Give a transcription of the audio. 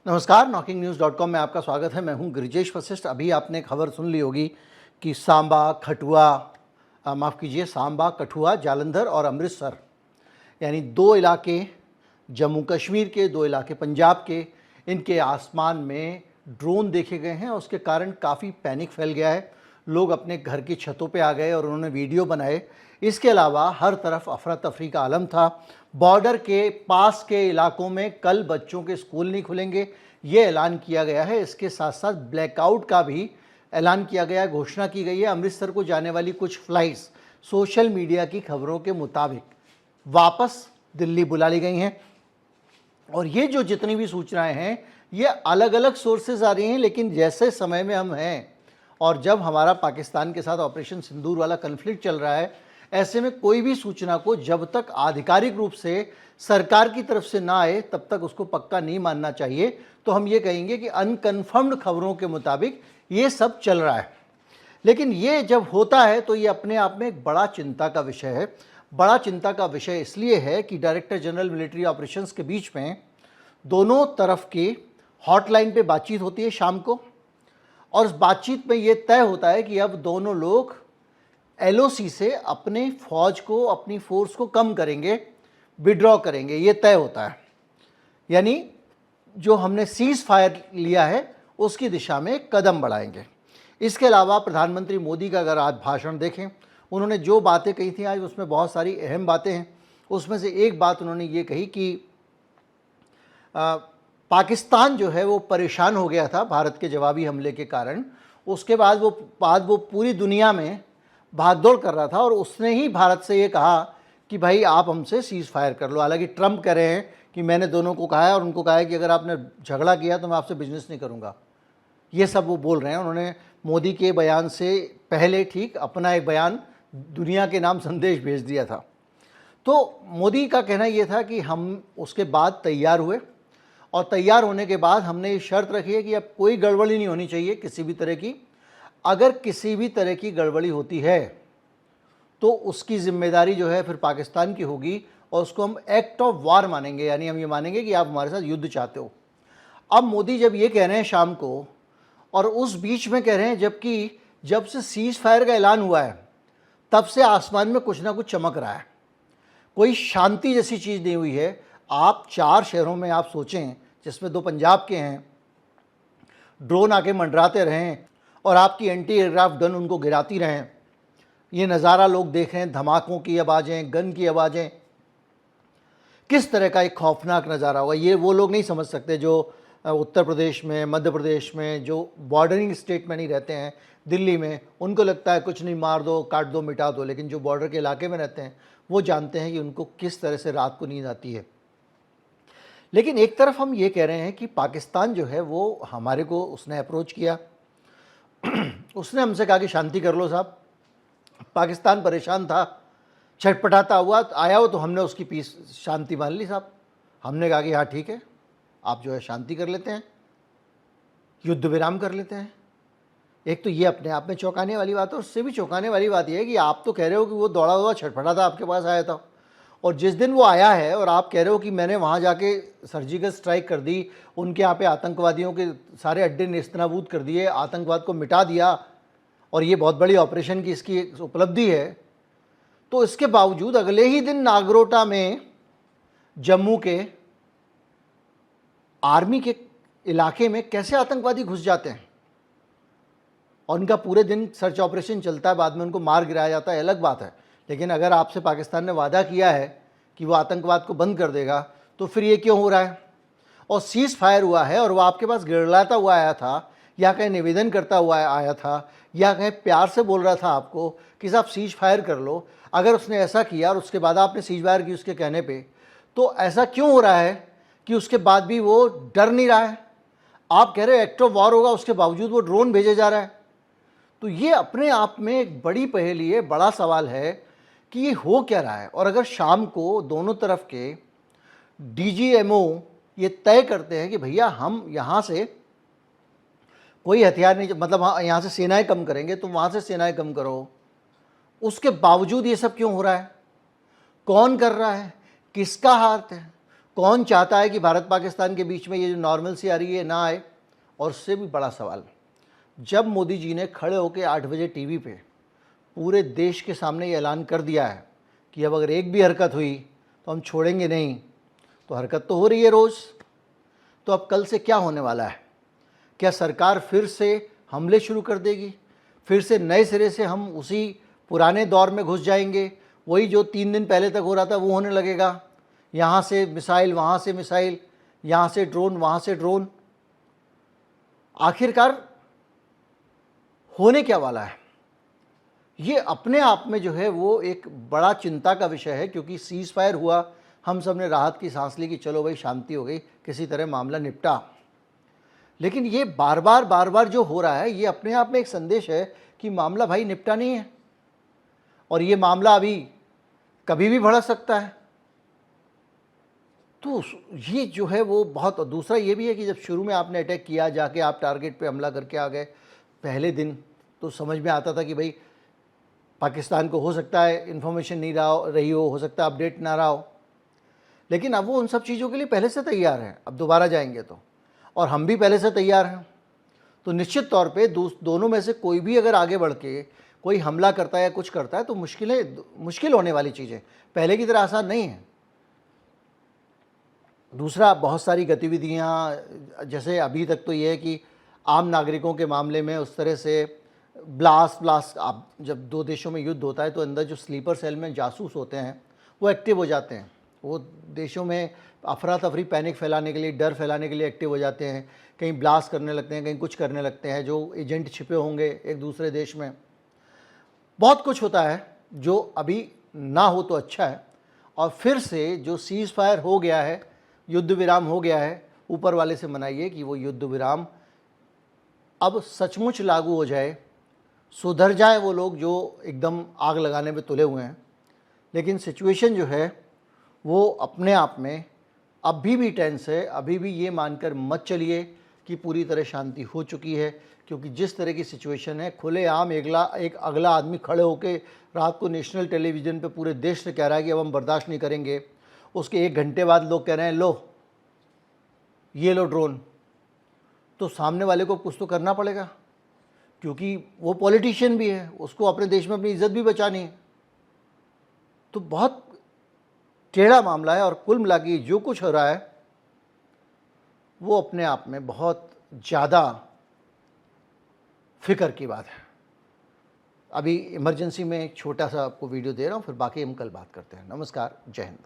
नमस्कार, knocking-news.com में आपका स्वागत है। मैं हूं गिरिजेश वशिष्ठ। अभी आपने खबर सुन ली होगी कि सांबा, कठुआ, जालंधर और अमृतसर यानी दो इलाके, जम्मू कश्मीर के दो इलाके, पंजाब के, इनके आसमान में ड्रोन देखे गए हैं और उसके कारण काफ़ी पैनिक फैल गया है। लोग अपने घर की छतों पे आ गए और उन्होंने वीडियो बनाए। इसके अलावा हर तरफ अफरा तफरी का आलम था। बॉर्डर के पास के इलाकों में कल बच्चों के स्कूल नहीं खुलेंगे, ये ऐलान किया गया है। इसके साथ साथ ब्लैकआउट का भी ऐलान किया गया है, घोषणा की गई है। अमृतसर को जाने वाली कुछ फ्लाइट्स सोशल मीडिया की खबरों के मुताबिक वापस दिल्ली बुला ली गई हैं। और ये जो जितनी भी सूचनाएं हैं ये अलग अलग सोर्सेज आ रही हैं, लेकिन जैसे समय में हम हैं और जब हमारा पाकिस्तान के साथ ऑपरेशन सिंदूर वाला कन्फ्लिक्ट चल रहा है, ऐसे में कोई भी सूचना को जब तक आधिकारिक रूप से सरकार की तरफ से ना आए तब तक उसको पक्का नहीं मानना चाहिए। तो हम ये कहेंगे कि अनकन्फर्म्ड खबरों के मुताबिक ये सब चल रहा है। लेकिन ये जब होता है तो ये अपने आप में एक बड़ा चिंता का विषय है। बड़ा चिंता का विषय इसलिए है कि डायरेक्टर जनरल मिलिट्री ऑपरेशंस के बीच में दोनों तरफ की हॉटलाइन पे बातचीत होती है शाम को, और उस बातचीत में ये तय होता है कि अब दोनों लोग एलओसी से अपने फौज को, अपनी फोर्स को कम करेंगे, विड्रॉ करेंगे, ये तय होता है। यानी जो हमने सीज फायर लिया है उसकी दिशा में कदम बढ़ाएंगे। इसके अलावा प्रधानमंत्री मोदी का अगर आज भाषण देखें, उन्होंने जो बातें कही थी आज, उसमें बहुत सारी अहम बातें हैं। उसमें से एक बात उन्होंने ये कही कि पाकिस्तान जो है वो परेशान हो गया था भारत के जवाबी हमले के कारण। उसके बाद वो पूरी दुनिया में भागदौड़ कर रहा था और उसने ही भारत से ये कहा कि भाई आप हमसे सीज़ फायर कर लो। हालांकि ट्रंप कह रहे हैं कि मैंने दोनों को कहा है और उनको कहा है कि अगर आपने झगड़ा किया तो मैं आपसे बिजनेस नहीं करूँगा। ये सब वो बोल रहे हैं। उन्होंने मोदी के बयान से पहले ठीक अपना एक बयान दुनिया के नाम संदेश भेज दिया था। तो मोदी का कहना ये था कि हम उसके बाद तैयार हुए और तैयार होने के बाद हमने ये शर्त रखी है कि अब कोई गड़बड़ी नहीं होनी चाहिए किसी भी तरह की। अगर किसी भी तरह की गड़बड़ी होती है तो उसकी जिम्मेदारी जो है फिर पाकिस्तान की होगी और उसको हम एक्ट ऑफ वार मानेंगे। यानी हम ये मानेंगे कि आप हमारे साथ युद्ध चाहते हो। अब मोदी जब ये कह रहे हैं शाम को, और उस बीच में कह रहे हैं जबकि जब से सीज फायर का ऐलान हुआ है तब से आसमान में कुछ ना कुछ चमक रहा है, कोई शांति जैसी चीज़ नहीं हुई है। आप 4 शहरों में आप सोचें, जिसमें 2 पंजाब के हैं, ड्रोन आके मंडराते रहें और आपकी एंटी एयरक्राफ्ट गन उनको गिराती रहें। ये नज़ारा लोग देख रहे हैं, धमाकों की आवाज़ें, गन की आवाज़ें, किस तरह का एक खौफनाक नज़ारा होगा। ये वो लोग नहीं समझ सकते जो उत्तर प्रदेश में, मध्य प्रदेश में, जो बॉर्डरिंग स्टेट में नहीं रहते हैं, दिल्ली में, उनको लगता है कुछ नहीं, मार दो, काट दो, मिटा दो। लेकिन जो बॉर्डर के इलाके में रहते हैं वो जानते हैं कि उनको किस तरह से रात को नींद आती है। लेकिन एक तरफ हम ये कह रहे हैं कि पाकिस्तान जो है वो हमारे को उसने अप्रोच किया, उसने हमसे कहा कि शांति कर लो साहब। पाकिस्तान परेशान था, छटपटाता हुआ आया हो, तो हमने उसकी पीस शांति मान ली साहब। हमने कहा कि हाँ ठीक है, आप जो है शांति कर लेते हैं, युद्ध विराम कर लेते हैं। एक तो ये अपने आप में चौंकाने वाली बात है। उससे भी चौंकाने वाली बात यह है कि आप तो कह रहे हो कि वो दौड़ा हुआ छटपटा आपके पास आया था, और जिस दिन वो आया है और आप कह रहे हो कि मैंने वहाँ जाके सर्जिकल स्ट्राइक कर दी, उनके यहाँ पे आतंकवादियों के सारे अड्डे नेस्तनाबूद कर दिए, आतंकवाद को मिटा दिया, और ये बहुत बड़ी ऑपरेशन की इसकी एक उपलब्धि है, तो इसके बावजूद अगले ही दिन नागरोटा में जम्मू के आर्मी के इलाके में कैसे आतंकवादी घुस जाते हैं और उनका पूरे दिन सर्च ऑपरेशन चलता है, बाद में उनको मार गिराया जाता है, अलग बात है। लेकिन अगर आपसे पाकिस्तान ने वादा किया है कि वो आतंकवाद को बंद कर देगा, तो फिर ये क्यों हो रहा है? और सीज फायर हुआ है और वो आपके पास गिड़लाता हुआ आया था, या कहीं निवेदन करता हुआ आया था, या कहीं प्यार से बोल रहा था आपको कि साहब सीज फायर कर लो। अगर उसने ऐसा किया और उसके बाद आपने सीज फायर की उसके कहने पे, तो ऐसा क्यों हो रहा है कि उसके बाद भी वो डर नहीं रहा है? आप कह रहे हो एक्ट ऑफ वॉर होगा, उसके बावजूद वो ड्रोन भेजे जा रहा है। तो ये अपने आप में एक बड़ी पहेली है, बड़ा सवाल है कि ये हो क्या रहा है। और अगर शाम को दोनों तरफ के डीजीएमओ ये तय करते हैं कि भैया हम यहाँ से कोई हथियार नहीं, मतलब यहाँ से सेनाएं कम करेंगे, तुम वहाँ से सेनाएं कम करो, उसके बावजूद ये सब क्यों हो रहा है? कौन कर रहा है? किसका हाथ है? कौन चाहता है कि भारत पाकिस्तान के बीच में ये जो नॉर्मलसी आ रही है ना आए? और उससे भी बड़ा सवाल, जब मोदी जी ने खड़े होकर 8 बजे टीवी पे पूरे देश के सामने ये ऐलान कर दिया है कि अब अगर एक भी हरकत हुई तो हम छोड़ेंगे नहीं, तो हरकत तो हो रही है रोज़। तो अब कल से क्या होने वाला है? क्या सरकार फिर से हमले शुरू कर देगी? फिर से नए सिरे से हम उसी पुराने दौर में घुस जाएंगे? वही जो 3 दिन पहले तक हो रहा था वो होने लगेगा? यहाँ से मिसाइल, वहाँ से मिसाइल, यहाँ से ड्रोन, वहाँ से ड्रोन। आखिरकार होने क्या वाला है? ये अपने आप में जो है वो एक बड़ा चिंता का विषय है, क्योंकि सीज़ फायर हुआ, हम सब ने राहत की सांस ली कि चलो भाई शांति हो गई, किसी तरह मामला निपटा। लेकिन ये बार बार जो हो रहा है ये अपने आप में एक संदेश है कि मामला भाई निपटा नहीं है और ये मामला अभी कभी भी भड़क सकता है। तो ये जो है वो बहुत, दूसरा ये भी है कि जब शुरू में आपने अटैक किया, जाके आप टारगेट पे हमला करके आ गए पहले दिन, तो समझ में आता था कि भाई पाकिस्तान को हो सकता है इन्फॉर्मेशन नहीं रही हो सकता है अपडेट ना रहा हो। लेकिन अब वो उन सब चीज़ों के लिए पहले से तैयार हैं, अब दोबारा जाएंगे तो, और हम भी पहले से तैयार हैं। तो निश्चित तौर पे दोनों में से कोई भी अगर आगे बढ़ के कोई हमला करता है या कुछ करता है तो मुश्किल होने वाली चीज़ें, पहले की तरह आसान नहीं है। दूसरा, बहुत सारी गतिविधियाँ, जैसे अभी तक तो ये है कि आम नागरिकों के मामले में उस तरह से ब्लास्ट, आप जब दो देशों में युद्ध होता है तो अंदर जो स्लीपर सेल में जासूस होते हैं वो एक्टिव हो जाते हैं, वो देशों में अफरा तफरी, पैनिक फैलाने के लिए, डर फैलाने के लिए एक्टिव हो जाते हैं, कहीं ब्लास्ट करने लगते हैं, कहीं कुछ करने लगते हैं, जो एजेंट छिपे होंगे एक दूसरे देश में। बहुत कुछ होता है जो अभी ना हो तो अच्छा है। और फिर से जो सीज़ फायर हो गया है, युद्ध विराम हो गया है, ऊपर वाले से मनाइए कि वो युद्ध विराम अब सचमुच लागू हो जाए, सुधर जाए वो लोग जो एकदम आग लगाने में तुले हुए हैं। लेकिन सिचुएशन जो है वो अपने आप में अभी भी टेंस है। अभी भी ये मानकर मत चलिए कि पूरी तरह शांति हो चुकी है, क्योंकि जिस तरह की सिचुएशन है, खुलेआम एक अगला आदमी खड़े होकर रात को नेशनल टेलीविज़न पे पूरे देश से कह रहा है कि अब हम बर्दाश्त नहीं करेंगे। उसके 1 घंटे बाद लोग कह रहे हैं लो ये लो ड्रोन। तो सामने वाले को कुछ तो करना पड़ेगा, क्योंकि वो पॉलिटिशियन भी है, उसको अपने देश में अपनी इज्जत भी बचानी है। तो बहुत टेढ़ा मामला है और कुल मिला के जो कुछ हो रहा है वो अपने आप में बहुत ज़्यादा फिक्र की बात है। अभी इमरजेंसी में एक छोटा सा आपको वीडियो दे रहा हूँ, फिर बाकी हम कल बात करते हैं। नमस्कार, जय हिंद।